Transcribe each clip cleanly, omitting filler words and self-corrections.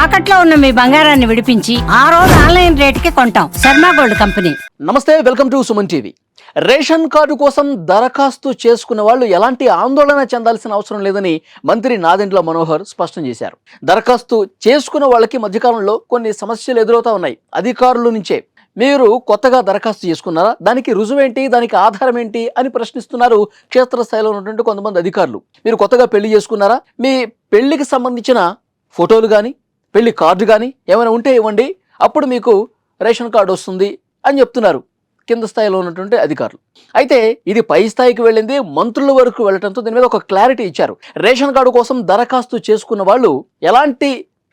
తాకట్లో ఉన్న మీ బంగారాన్ని విడిపించి ఆ రోజు ఆన్లైన్ రేటుకి కొంటాం. Sharma gold company. నమస్తే, welcome to Suman TV. Ration card కోసం దరఖాస్తు చేసుకున్న వాళ్ళు ఎలాంటి ఆందోళన చెందాల్సిన అవసరం లేదని మంత్రి నాదెండ్ల మనోహర్ స్పష్టం చేశారు. దరఖాస్తు చేసుకున్న వాళ్ళకి మధ్యకాలంలో కొన్ని సమస్యలు ఎదురవుతా ఉన్నాయి. అధికారుల నుంచే మీరు కొత్తగా దరఖాస్తు చేసుకున్నారా, దానికి రుజువేంటి, దానికి ఆధారం ఏంటి అని ప్రశ్నిస్తున్నారు క్షేత్రస్థాయిలో ఉన్నటువంటి కొంతమంది అధికారులు. మీరు కొత్తగా పెళ్లి చేసుకున్నారా, మీ పెళ్లికి సంబంధించిన ఫోటోలు కానీ పెళ్లి కార్డు కానీ ఏమైనా ఉంటే ఇవ్వండి, అప్పుడు మీకు రేషన్ కార్డు వస్తుంది అని చెప్తున్నారు కింద స్థాయిలో ఉన్నటువంటి అధికారులు. అయితే ఇది పై స్థాయికి వెళ్ళింది, మంత్రుల వరకు వెళ్ళడంతో దీని మీద ఒక క్లారిటీ ఇచ్చారు. రేషన్ కార్డు కోసం దరఖాస్తు చేసుకున్న వాళ్ళు ఎలాంటి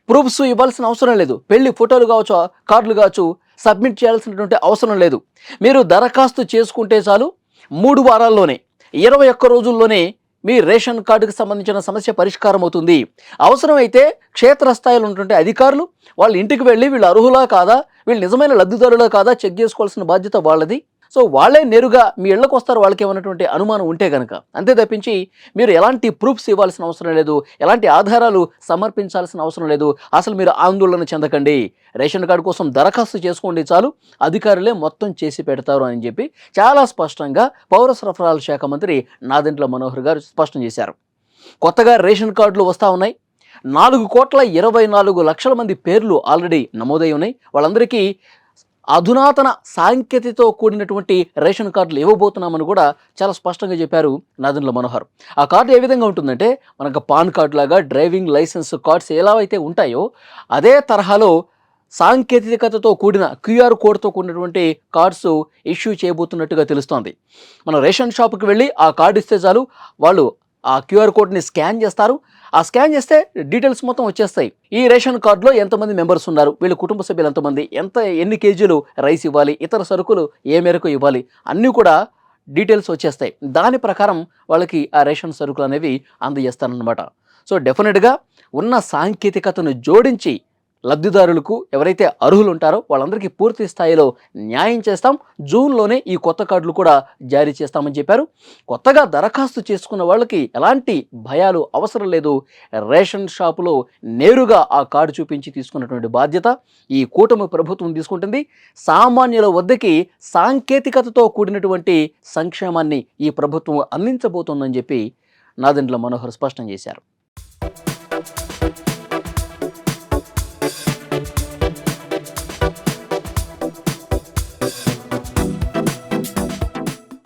ప్రూఫ్స్ ఇవ్వాల్సిన అవసరం లేదు. పెళ్లి ఫోటోలు కావచ్చు, కార్డులు కావచ్చు, సబ్మిట్ చేయాల్సినటువంటి అవసరం లేదు. మీరు దరఖాస్తు చేసుకుంటే చాలు, 3 వారాల్లోనే 21 రోజుల్లోనే మీ రేషన్ కార్డుకి సంబంధించిన సమస్య పరిష్కారం అవుతుంది. అవసరమైతే క్షేత్రస్థాయిలో ఉన్నటువంటి అధికారులు వాళ్ళ ఇంటికి వెళ్ళి వీళ్ళు అర్హులా కాదా, వీళ్ళు నిజమైన లబ్ధిదారులా కాదా చెక్ చేసుకోవాల్సిన బాధ్యత వాళ్ళది. సో వాళ్ళే నేరుగా మీ ఇళ్లకు వస్తారు, వాళ్ళకి ఏమైనటువంటి అనుమానం ఉంటే కనుక. అంతే తప్పించి మీరు ఎలాంటి ప్రూఫ్స్ ఇవ్వాల్సిన అవసరం లేదు, ఎలాంటి ఆధారాలు సమర్పించాల్సిన అవసరం లేదు. అసలు మీరు ఆందోళన చెందకండి, రేషన్ కార్డు కోసం దరఖాస్తు చేసుకోండి చాలు, అధికారులే మొత్తం చేసి పెడతారు అని చెప్పి చాలా స్పష్టంగా పౌర సరఫరాల శాఖ మంత్రి నాదెండ్ల మనోహర్ గారు స్పష్టం చేశారు. కొత్తగా రేషన్ కార్డులు వస్తూ ఉన్నాయి. 4,24,00,000 మంది పేర్లు ఆల్రెడీ నమోదై ఉన్నాయి. వాళ్ళందరికీ అధునాతన సాంకేతికతో కూడినటువంటి రేషన్ కార్డులు ఇవ్వబోతున్నామని కూడా చాలా స్పష్టంగా చెప్పారు నాదెండ్ల మనోహర్. ఆ కార్డు ఏ విధంగా ఉంటుందంటే, మనకు పాన్ కార్డు లాగా డ్రైవింగ్ లైసెన్స్ కార్డ్స్ ఎలా అయితే ఉంటాయో అదే తరహాలో సాంకేతికతతో కూడిన క్యూఆర్ కోడ్తో కూడినటువంటి కార్డ్స్ ఇష్యూ చేయబోతున్నట్టుగా తెలుస్తోంది. మనం రేషన్ షాప్కి వెళ్ళి ఆ కార్డు ఇస్తే చాలు, వాళ్ళు ఆ క్యూఆర్ కోడ్ని స్కాన్ చేస్తారు. ఆ స్కాన్ చేస్తే డీటెయిల్స్ మొత్తం వచ్చేస్తాయి. ఈ రేషన్ కార్డులో ఎంతమంది మెంబర్స్ ఉన్నారు, వీళ్ళ కుటుంబ సభ్యులు ఎంతమంది, ఎన్ని కేజీలు రైస్ ఇవ్వాలి, ఇతర సరుకులు ఏ మేరకు ఇవ్వాలి, అన్నీ కూడా డీటెయిల్స్ వచ్చేస్తాయి. దాని ప్రకారం వాళ్ళకి ఆ రేషన్ సరుకులు అనేవి అందజేస్తారనమాట. సో డెఫినెట్గా ఉన్న సాంకేతికతను జోడించి లబ్ధిదారులకు ఎవరైతే అర్హులు ఉంటారో వాళ్ళందరికీ పూర్తి స్థాయిలో న్యాయం చేస్తాం. జూన్లోనే ఈ కొత్త కార్డులు కూడా జారీ చేస్తామని చెప్పారు. కొత్తగా దరఖాస్తు చేసుకున్న వాళ్ళకి ఎలాంటి భయాలు అవసరం లేదు. రేషన్ షాపులో నేరుగా ఆ కార్డు చూపించి తీసుకున్నటువంటి బాధ్యత ఈ కూటమి ప్రభుత్వం తీసుకుంటుంది. సామాన్యుల వద్దకి సాంకేతికతతో కూడినటువంటి సంక్షేమాన్ని ఈ ప్రభుత్వం అందించబోతోందని చెప్పి నాదెండ్ల మనోహర్ స్పష్టం చేశారు.